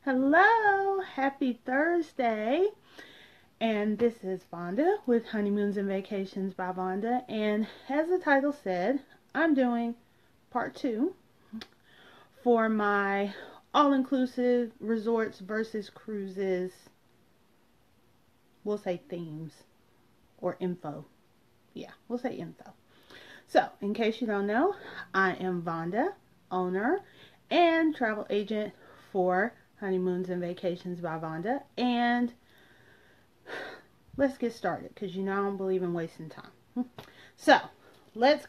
Hello, happy Thursday, and this is Vonda with Honeymoons and Vacations by Vonda, and as the title said, I'm doing part 2 for my all-inclusive resorts versus cruises, we'll say themes, or info. Yeah, we'll say info. So, in case you don't know, I am Vonda, owner and travel agent for Honeymoons and Vacations by Vonda, and let's get started because I don't believe in wasting time. So, let's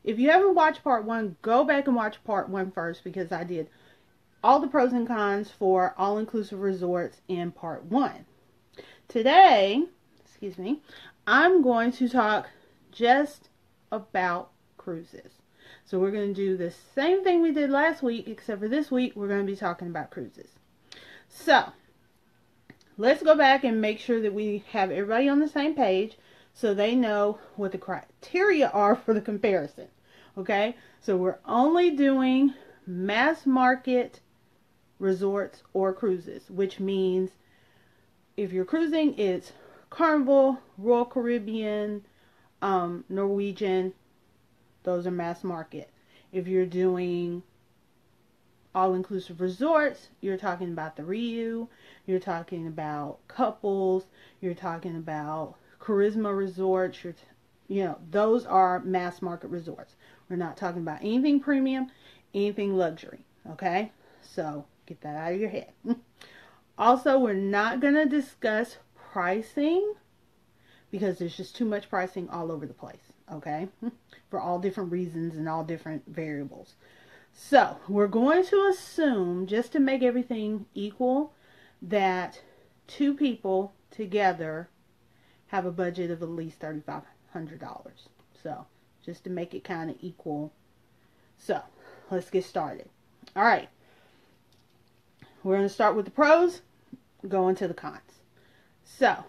if you haven't watched part 1, go back and watch part 1 first because I did all the pros and cons for all-inclusive resorts in part 1. Today, I'm going to talk just about cruises. So we're going to do the same thing we did last week, except for this week we're going to be talking about cruises. So let's go back and make sure that we have everybody on the same page so they know what the criteria are for the comparison. Okay, so we're only doing mass market resorts or cruises, which means if you're cruising, it's Carnival, Royal Caribbean, Norwegian. Those are mass market. If you're doing all-inclusive resorts, you're talking about the Riu, you're talking about couples, you're talking about Charisma resorts, those are mass market resorts. We're not talking about anything premium, anything luxury, okay? So, get that out of your head. Also, we're not going to discuss pricing because there's just too much pricing all over the place, okay? For all different reasons and all different variables. So, we're going to assume, just to make everything equal, that 2 people together have a budget of at least $3,500. So, just to make it kind of equal. So, let's get started. All right. We're going to start with the pros, go into the cons. So,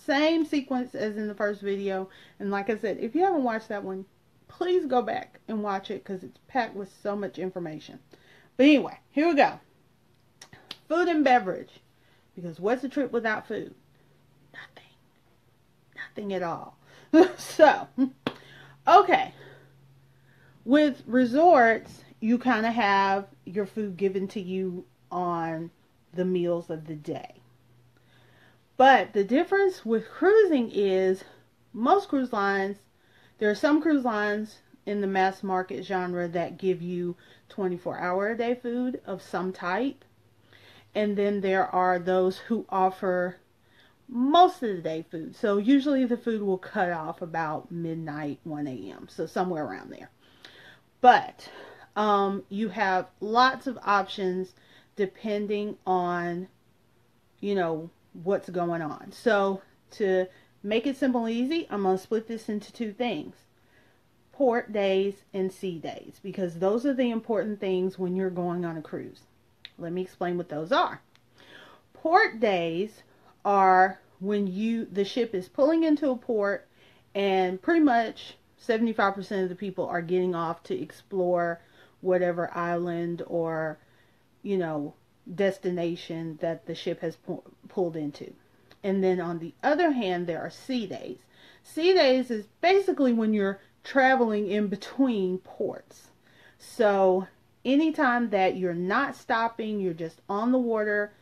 same sequence as in the first video. And like I said, if you haven't watched that one, please go back and watch it because it's packed with so much information. But anyway, here we go. Food and beverage. Because what's a trip without food? Nothing. Nothing at all. So, okay. With resorts, you kind of have your food given to you on the meals of the day. But the difference with cruising is most cruise lines, there are some cruise lines in the mass market genre that give you 24-hour-a-day food of some type. And then there are those who offer most of the day food. So usually the food will cut off about midnight, 1 a.m. So somewhere around there. But you have lots of options depending on, what's going on. So to make it simple and easy, I'm going to split this into 2 things. Port days and sea days, because those are the important things when you're going on a cruise. Let me explain what those are. Port days are when the ship is pulling into a port and pretty much 75% of the people are getting off to explore whatever island or, destination that the ship has pulled into. And then on the other hand, there are sea days. Sea days is basically when you're traveling in between ports. So anytime that you're not stopping, you're just on the water,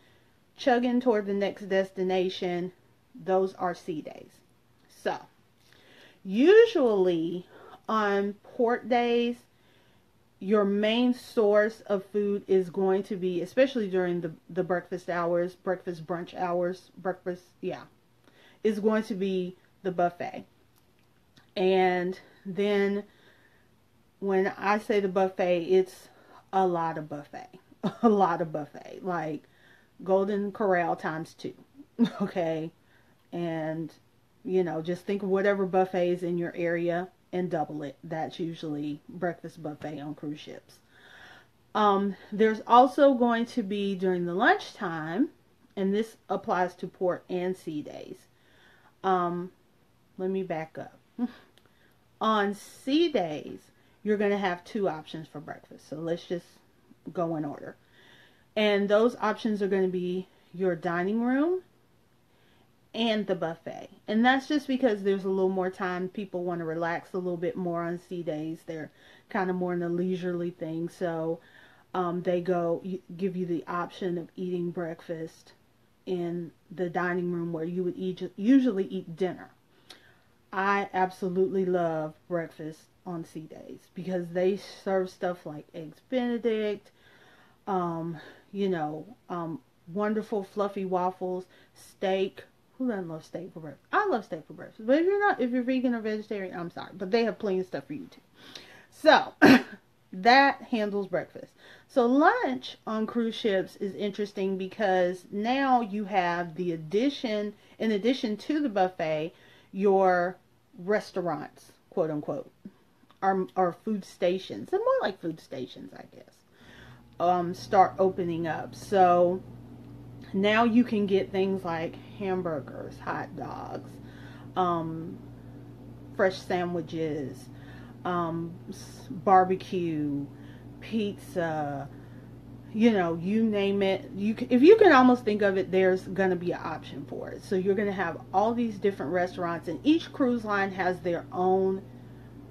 chugging toward the next destination, those are sea days. So usually on port days, your main source of food is going to be, especially during the breakfast hours, brunch hours, is going to be the buffet. And then when I say the buffet, it's a lot of buffet. A lot of buffet. Like Golden Corral times 2. Okay? And, just think of whatever buffet is in your area and double it. That's usually breakfast buffet on cruise ships. There's also going to be during the lunchtime, and this applies to port and sea days. Let me back up. On sea days, you're going to have 2 options for breakfast. So let's just go in order. And those options are going to be your dining room and the buffet. And that's just because there's a little more time. People want to relax a little bit more on sea days. They're kind of more in a leisurely thing. So they give you the option of eating breakfast in the dining room where you would usually eat dinner. I absolutely love breakfast on sea days because they serve stuff like eggs Benedict, um, you know, wonderful fluffy waffles, steak. Who doesn't love steak for breakfast? I love steak for breakfast. But if you're vegan or vegetarian, I'm sorry. But they have plenty of stuff for you too. So that handles breakfast. So lunch on cruise ships is interesting because now you have in addition to the buffet, your restaurants, quote unquote, are food stations. They're more like food stations, I guess. Start opening up. So now you can get things like hamburgers, hot dogs, fresh sandwiches, barbecue, pizza, you name it. If you can almost think of it, there's going to be an option for it. So you're going to have all these different restaurants, and each cruise line has their own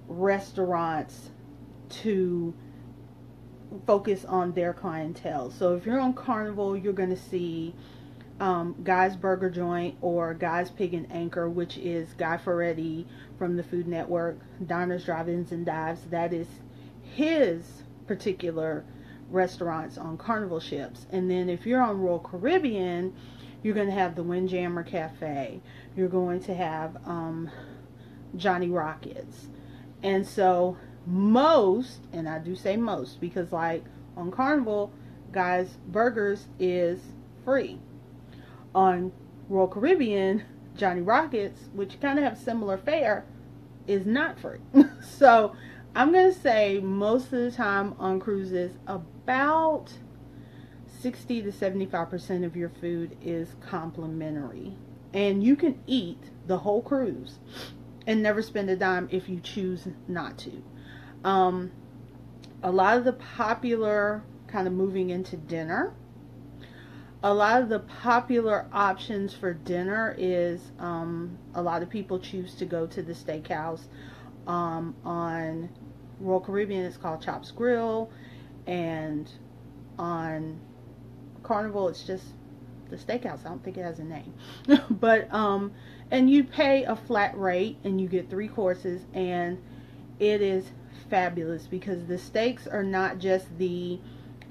restaurants to focus on their clientele. So if you're on Carnival, you're going to see Guy's Burger Joint or Guy's Pig and Anchor, which is Guy Fieri from the Food Network, Diners, Drive-Ins, and Dives. That is his particular restaurants on Carnival ships. And then if you're on Royal Caribbean, you're going to have the Windjammer Cafe. You're going to have Johnny Rockets. And so most, and I do say most because like on Carnival, Guy's Burgers is free. On Royal Caribbean, Johnny Rockets, which kind of have similar fare, is not free. So I'm going to say most of the time on cruises, about 60 to 75% of your food is complimentary. And you can eat the whole cruise and never spend a dime if you choose not to. A lot of the popular, kind of moving into dinner, a lot of the popular options for dinner is a lot of people choose to go to the steakhouse. On Royal Caribbean, it's called Chops Grill, and on Carnival, it's just the steakhouse. I don't think it has a name. But and you pay a flat rate and you get 3 courses, and it is fabulous because the steaks are not just the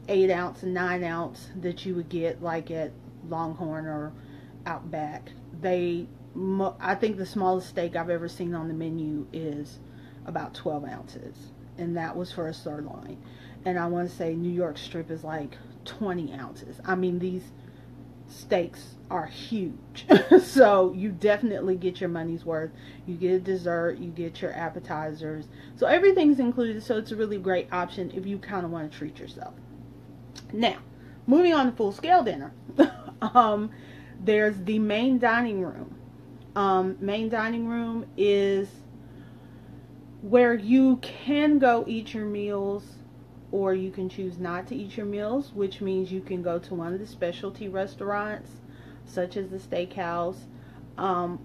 8-ounce and 9-ounce that you would get like at Longhorn or Outback. I think the smallest steak I've ever seen on the menu is about 12 ounces, and that was for a sirloin. And I want to say New York strip is like 20 ounces. I mean, these steaks are huge. So you definitely get your money's worth. You get a dessert, you get your appetizers, so everything's included. So it's a really great option if you kind of want to treat yourself. Now, moving on to full scale dinner. There's the main dining room. Main dining room is where you can go eat your meals, or you can choose not to eat your meals, which means you can go to one of the specialty restaurants such as the steakhouse,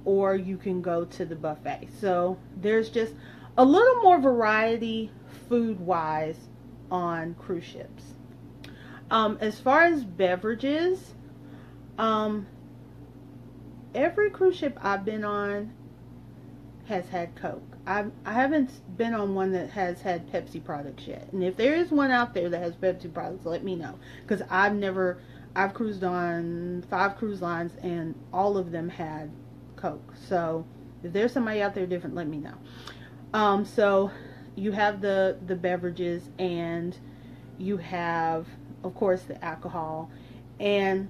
or you can go to the buffet. So there's just a little more variety food wise on cruise ships. As far as beverages, every cruise ship I've been on has had Coke. I haven't been on one that has had Pepsi products yet. And if there is one out there that has Pepsi products, let me know. Because I've cruised on 5 cruise lines and all of them had Coke. So if there's somebody out there different, let me know. So you have the beverages, and you have, of course, the alcohol, and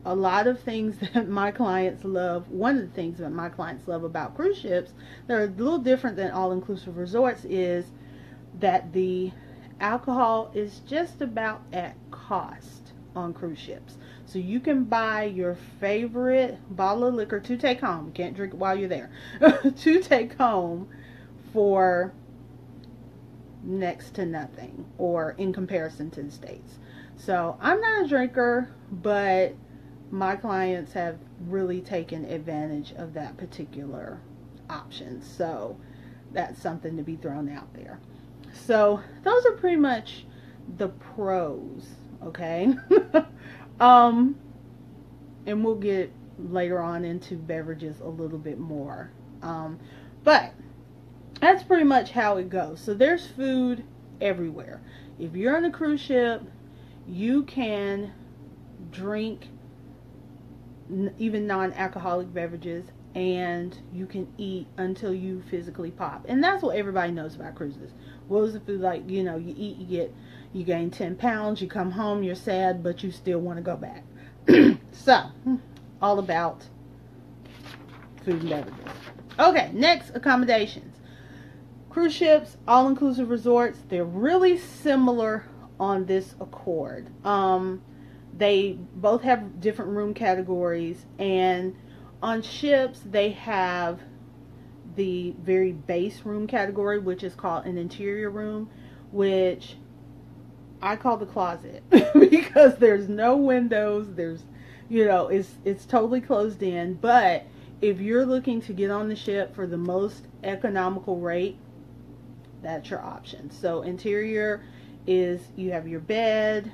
a lot of things that my clients love. One of the things that my clients love about cruise ships that are a little different than all-inclusive resorts is that the alcohol is just about at cost on cruise ships. So you can buy your favorite bottle of liquor to take home. You can't drink it while you're there. To take home for next to nothing, or in comparison to the States. So I'm not a drinker, but my clients have really taken advantage of that particular option. So that's something to be thrown out there. So those are pretty much the pros, okay? um, and we'll get later on into beverages a little bit more. But that's pretty much how it goes. So there's food everywhere. If you're on a cruise ship, you can drink even non-alcoholic beverages, and you can eat until you physically pop. And that's what everybody knows about cruises. What was the food like? You know, you eat, you gain 10 pounds, you come home, you're sad, but you still want to go back. So, all about food and beverages. Okay, next, accommodations. Cruise ships, all-inclusive resorts, they're really similar on this accord. They both have different room categories, and on ships they have the very base room category, which is called an interior room, which I call the closet because there's no windows, there's, you know, it's totally closed in. But if you're looking to get on the ship for the most economical rate, that's your option. So interior is, you have your bed,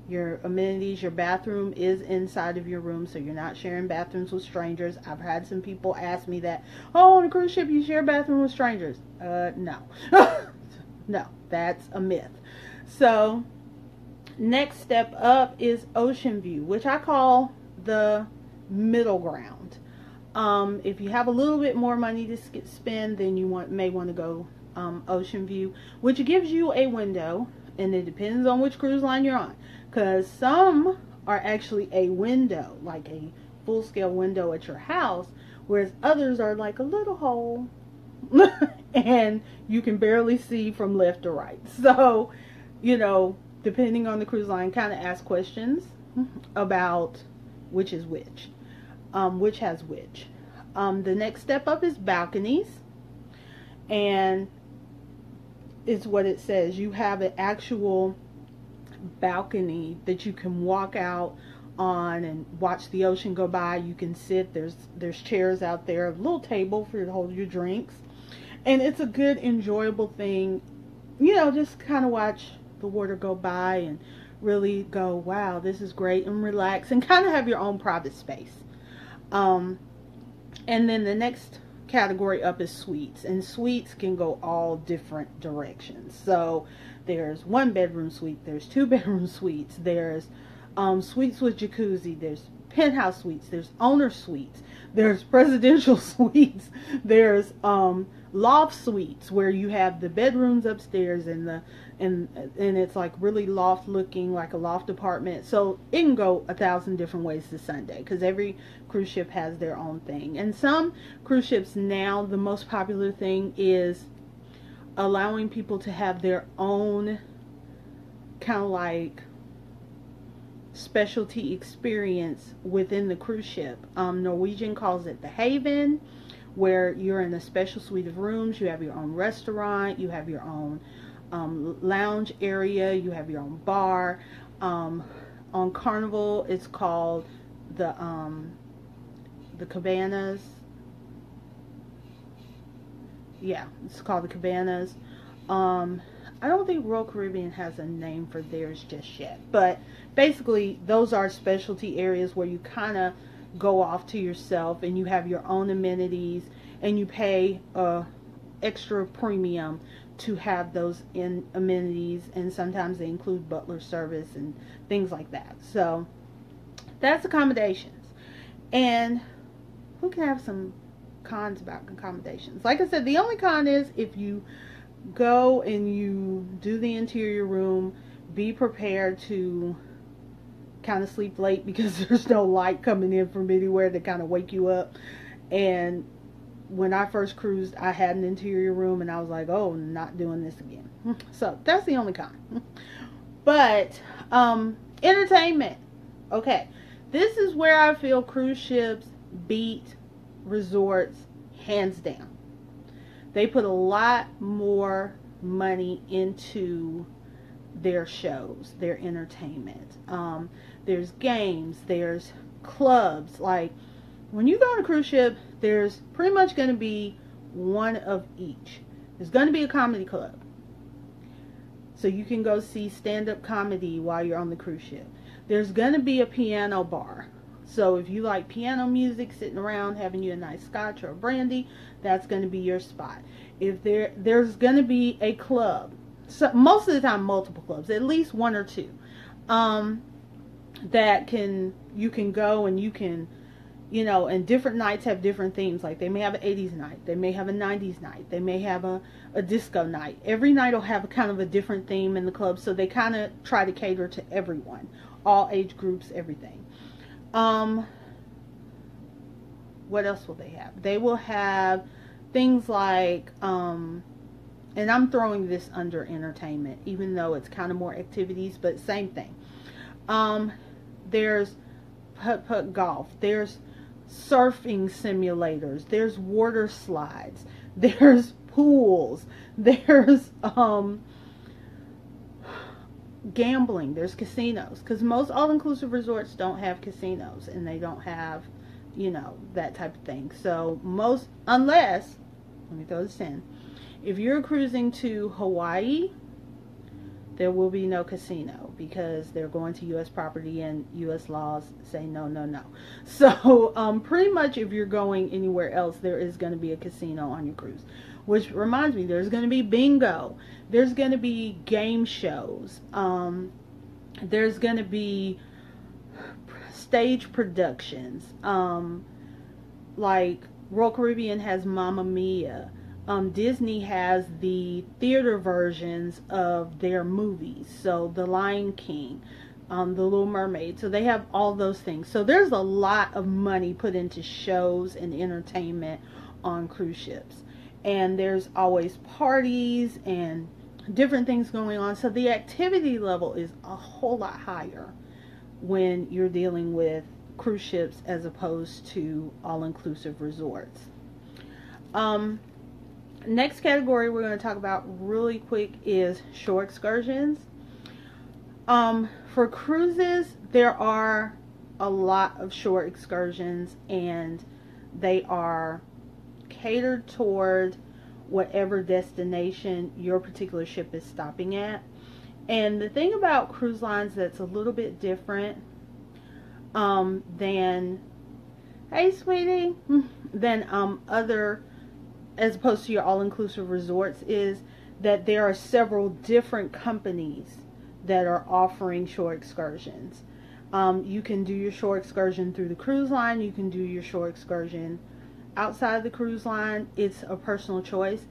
your amenities, your bathroom is inside of your room, so you're not sharing bathrooms with strangers. I've had some people ask me that, oh, on a cruise ship you share a bathroom with strangers. No. No, that's a myth. So next step up is ocean view, which I call the middle ground. If you have a little bit more money to spend, then you may want to go ocean view, which gives you a window, and it depends on which cruise line you're on, because some are actually a window, like a full-scale window at your house, whereas others are like a little hole and you can barely see from left to right. So, you know, depending on the cruise line, kind of ask questions about which is which has which. The next step up is balconies, and it's what it says. You have an actual balcony that you can walk out on and watch the ocean go by. You can sit, there's chairs out there, a little table for you to hold your drinks, and it's a good, enjoyable thing, you know, just kind of watch the water go by and really go, wow, this is great, and relax and kind of have your own private space. And then the next category up is suites, and suites can go all different directions. So there's 1-bedroom suite, there's 2-bedroom suites, there's suites with jacuzzi, there's penthouse suites, there's owner suites, there's presidential suites, there's loft suites where you have the bedrooms upstairs and it's like really loft looking, like a loft apartment. So it can go 1,000 different ways to Sunday, because every cruise ship has their own thing. And some cruise ships now, the most popular thing is allowing people to have their own kind of like specialty experience within the cruise ship. Norwegian calls it the Haven, where you're in a special suite of rooms. You have your own restaurant, you have your own lounge area, you have your own bar. On Carnival, it's called the Cabanas. Yeah, it's called the Cabanas. I don't think Royal Caribbean has a name for theirs just yet, but basically those are specialty areas where you kind of go off to yourself and you have your own amenities, and you pay extra premium to have those amenities, and sometimes they include butler service and things like that. So that's accommodations. And who can have some cons about accommodations? Like I said, the only con is if you go and you do the interior room, be prepared to kind of sleep late because there's no light coming in from anywhere to kind of wake you up. And when I first cruised, I had an interior room and I was like, oh, not doing this again. So that's the only con. But entertainment. Okay, this is where I feel cruise ships beat resorts hands down. They put a lot more money into their shows, their entertainment. There's games, there's clubs. Like when you go on a cruise ship, there's pretty much going to be one of each. There's going to be a comedy club, so you can go see stand-up comedy while you're on the cruise ship. There's going to be a piano bar. So if you like piano music, sitting around having you a nice scotch or a brandy, that's going to be your spot. If there's going to be a club, so most of the time multiple clubs, at least one or two, that you can go and you can, you know, and different nights have different themes. Like they may have an 80s night, they may have a 90s night, they may have a disco night. Every night will have a kind of a different theme in the club, so they kind of try to cater to everyone, all age groups, everything. What else will they have? They will have things like, and I'm throwing this under entertainment, even though it's kind of more activities, but same thing. There's putt-putt golf. There's surfing simulators. There's water slides. There's pools. There's gambling. There's casinos, because most all-inclusive resorts don't have casinos, and they don't have, you know, that type of thing. So most, unless, let me throw this in, if you're cruising to Hawaii, there will be no casino, because they're going to U.S. property and U.S. laws say no, no, no. So pretty much if you're going anywhere else, there is going to be a casino on your cruise. Which reminds me, there's going to be bingo. There's going to be game shows. There's going to be stage productions. Like Royal Caribbean has Mamma Mia. Disney has the theater versions of their movies. So The Lion King, The Little Mermaid. So they have all those things. So there's a lot of money put into shows and entertainment on cruise ships. And there's always parties and different things going on. So the activity level is a whole lot higher when you're dealing with cruise ships as opposed to all-inclusive resorts. Next category we're going to talk about really quick is shore excursions. For cruises, there are a lot of shore excursions, and they are catered toward whatever destination your particular ship is stopping at. And the thing about cruise lines that's a little bit different than, hey sweetie, than other, as opposed to your all-inclusive resorts, is that there are several different companies that are offering shore excursions. You can do your shore excursion through the cruise line. You can do your shore excursion outside of the cruise line. It's a personal choice.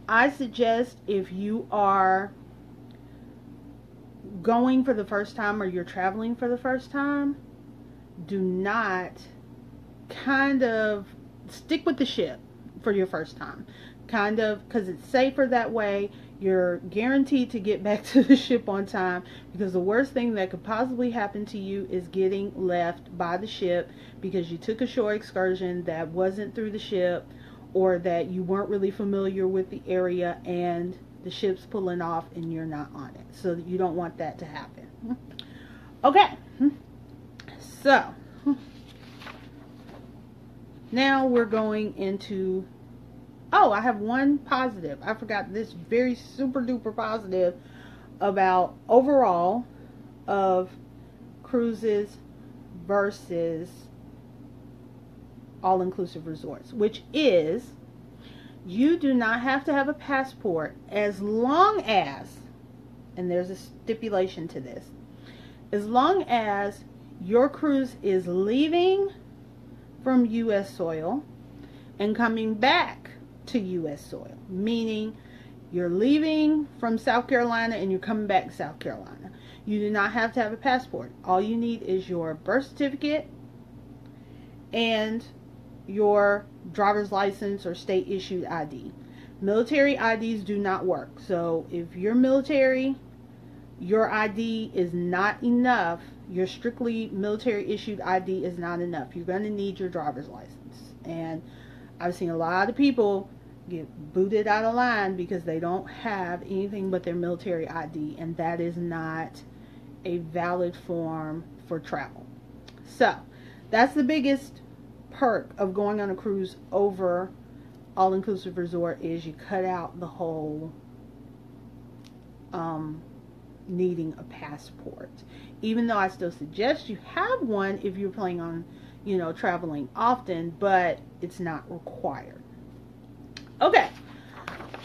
I suggest, if you are going for the first time or you're traveling for the first time, do not, kind of stick with the ship for your first time, kind of, because it's safer that way. You're guaranteed to get back to the ship on time, because the worst thing that could possibly happen to you is getting left by the ship because you took a shore excursion that wasn't through the ship, or that you weren't really familiar with the area and the ship's pulling off and you're not on it. So you don't want that to happen. Okay, so now we're going into, oh, I have one positive. I forgot this very super duper positive about overall of cruises versus all-inclusive resorts, which is you do not have to have a passport as long as, and there's a stipulation to this, as long as your cruise is leaving from U.S. soil and coming back to U.S. soil, meaning you're leaving from South Carolina and you're coming back to South Carolina. You do not have to have a passport. All you need is your birth certificate and your driver's license or state issued ID. Military IDs do not work. So if you're military, your ID is not enough. Your strictly military issued ID is not enough. You're going to need your driver's license. And I've seen a lot of people get booted out of line because they don't have anything but their military ID, and that is not a valid form for travel. So that's the biggest perk of going on a cruise over all-inclusive resort, is you cut out the whole needing a passport. Even though I still suggest you have one if you're planning on, traveling often, but it's not required. Okay,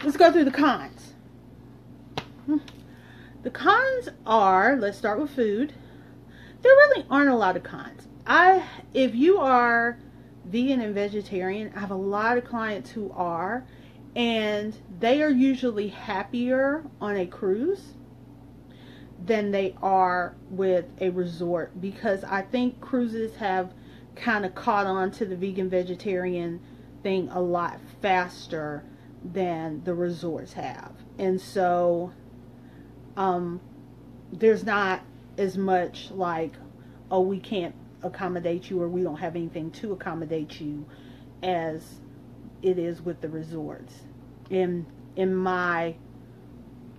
let's go through the cons. The cons are, let's start with food. There really aren't a lot of cons. If you are vegan and vegetarian, I have a lot of clients who are, and they are usually happier on a cruise than they are with a resort, because I think cruises have kind of caught on to the vegan vegetarian thing a lot faster than the resorts have. And so there's not as much like, oh, we can't accommodate you, or we don't have anything to accommodate you, as it is with the resorts. In my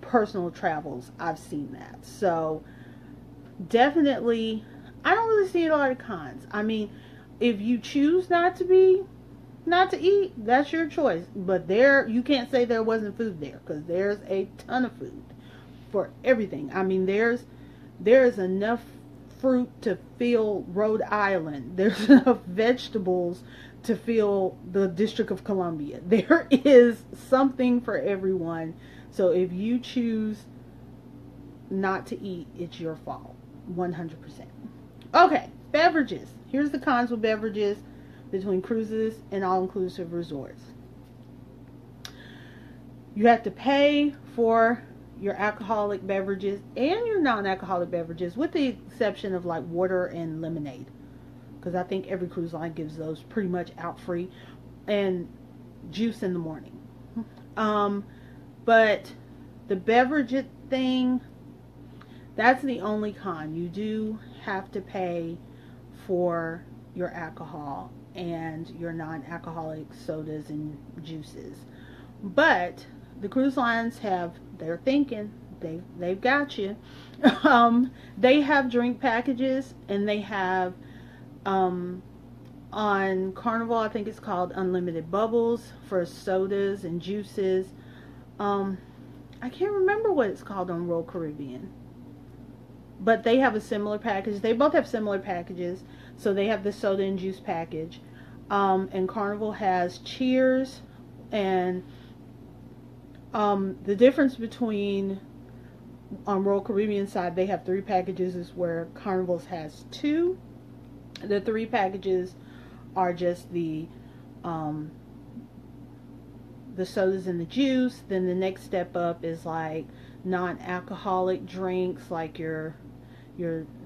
personal travels, I've seen that. So definitely, I don't really see a lot of cons. I mean, if you choose not to eat, that's your choice. But you can't say there wasn't food there, because there's a ton of food for everything. I mean, there is enough fruit to fill Rhode Island. There's enough vegetables to fill the District of Columbia. There is something for everyone. So if you choose not to eat, it's your fault. 100%. Okay, beverages. Here's the cons with beverages between cruises and all-inclusive resorts. You have to pay for your alcoholic beverages and your non-alcoholic beverages, with the exception of like water and lemonade, because I think every cruise line gives those pretty much out free, and juice in the morning. But the beverage thing, that's the only con. You do have to pay for your alcohol and your non-alcoholic sodas and juices. But the cruise lines they're thinking, they've got you. They have drink packages, and they have on Carnival, I think it's called Unlimited Bubbles for sodas and juices. I can't remember what it's called on Royal Caribbean, but they have a similar package. They both have similar packages. So they have the soda and juice package, and Carnival has Cheers. And the difference between, on Royal Caribbean side, they have 3 packages, is where Carnival's has 2. The 3 packages are just the sodas and the juice. Then the next step up is like non-alcoholic drinks, like your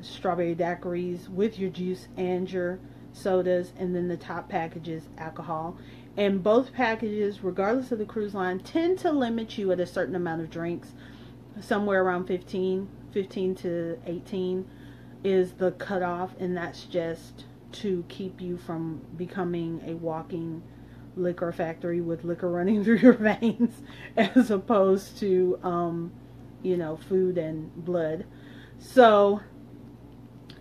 strawberry daiquiris with your juice and your sodas. And then the top package is alcohol. And both packages, regardless of the cruise line, tend to limit you at a certain amount of drinks. Somewhere around 15 to 18 is the cutoff, and that's just to keep you from becoming a walking liquor factory with liquor running through your veins, as opposed to food and blood. So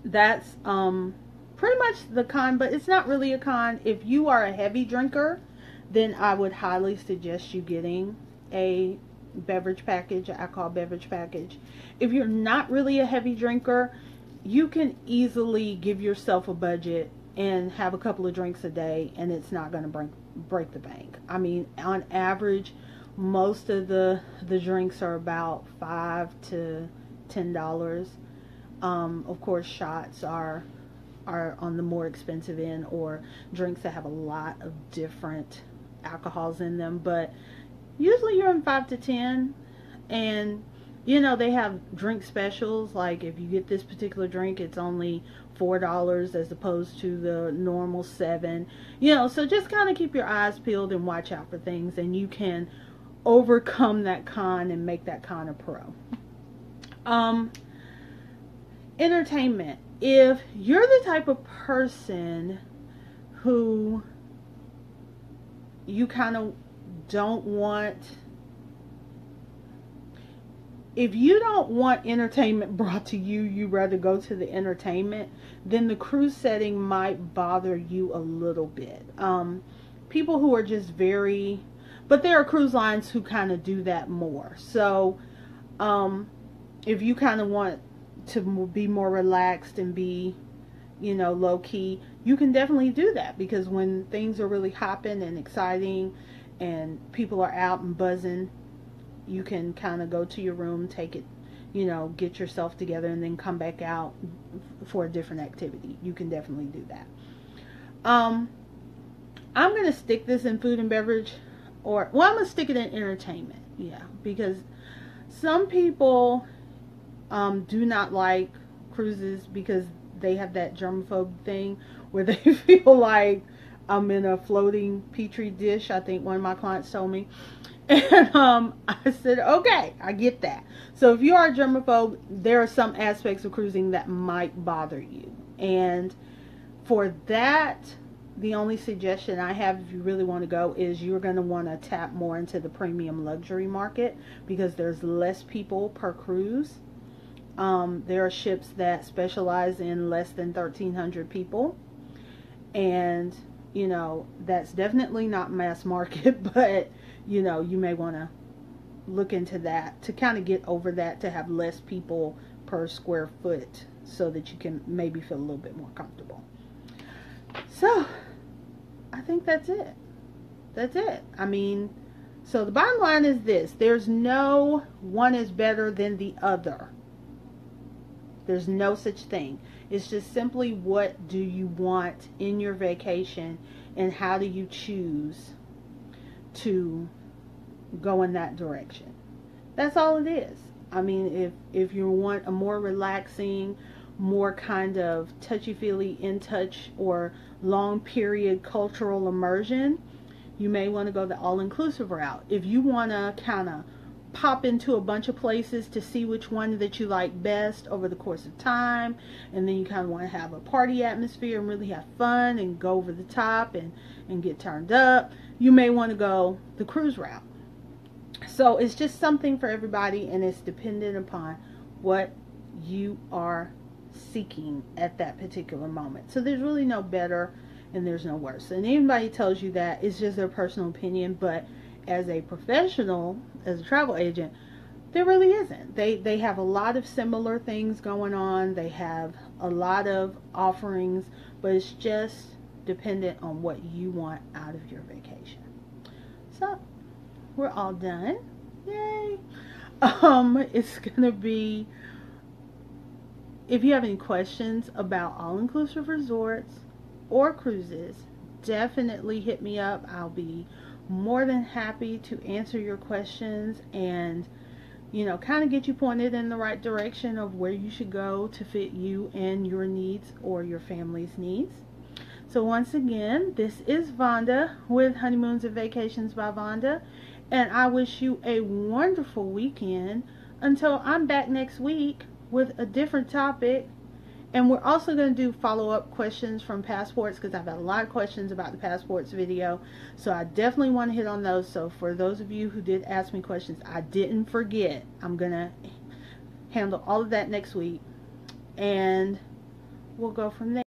that's pretty much the con, but it's not really a con. If you are a heavy drinker, then I would highly suggest you getting a beverage package, an alcohol beverage package. If you're not really a heavy drinker, you can easily give yourself a budget and have a couple of drinks a day, and it's not going to break the bank. I mean, on average, most of the drinks are about $5 to $10. Of course, shots are on the more expensive end, or drinks that have a lot of different alcohols in them, but usually you're in 5 to 10. And they have drink specials, like if you get this particular drink, it's only $4 as opposed to the normal $7. So just kind of keep your eyes peeled and watch out for things, and you can overcome that con and make that con a pro. Entertainment. If you're the type of person who you kind of don't want entertainment brought to you, you rather go to the entertainment, then the cruise setting might bother you a little bit. People who are just but there are cruise lines who kind of do that more. So if you kind of want to be more relaxed and be, low key, you can definitely do that, because when things are really hopping and exciting and people are out and buzzing, you can kind of go to your room, take it, get yourself together, and then come back out for a different activity. You can definitely do that. I'm going to stick this in food and beverage, I'm going to stick it in entertainment. Yeah, because some people do not like cruises because they have that germaphobe thing where they feel like I'm in a floating petri dish. I think one of my clients told me. And I said, okay, I get that. So if you are a germaphobe, there are some aspects of cruising that might bother you. And for that, the only suggestion I have, if you really want to go, is you're going to want to tap more into the premium luxury market, because there's less people per cruise. There are ships that specialize in less than 1,300 people. And, that's definitely not mass market, but, you may want to look into that to kind of get over that, to have less people per square foot so that you can maybe feel a little bit more comfortable. So, I think that's it. That's it. So the bottom line is this. There's no one is better than the other. There's no such thing. It's just simply, what do you want in your vacation, and how do you choose to go in that direction? That's all it is. If you want a more relaxing, more kind of touchy-feely, in touch, or long period cultural immersion, you may want to go the all-inclusive route. If you want to kind of pop into a bunch of places to see which one that you like best over the course of time, and then you kind of want to have a party atmosphere and really have fun and go over the top and get turned up, you may want to go the cruise route. So it's just something for everybody, and it's dependent upon what you are seeking at that particular moment. So there's really no better and there's no worse. And anybody tells you that, it's just their personal opinion. But as a professional, as a travel agent, there really isn't. They have a lot of similar things going on. They have a lot of offerings, but it's just dependent on what you want out of your vacation. So we're all done. Yay. It's gonna be, if you have any questions about all-inclusive resorts or cruises, definitely hit me up. I'll be more than happy to answer your questions and, kind of get you pointed in the right direction of where you should go to fit you and your needs or your family's needs. So once again, this is Vonda with Honeymoons and Vacations by Vonda, and I wish you a wonderful weekend until I'm back next week with a different topic. And we're also going to do follow-up questions from passports, because I've had a lot of questions about the passports video. So I definitely want to hit on those. So for those of you who did ask me questions, I didn't forget. I'm going to handle all of that next week. And we'll go from there.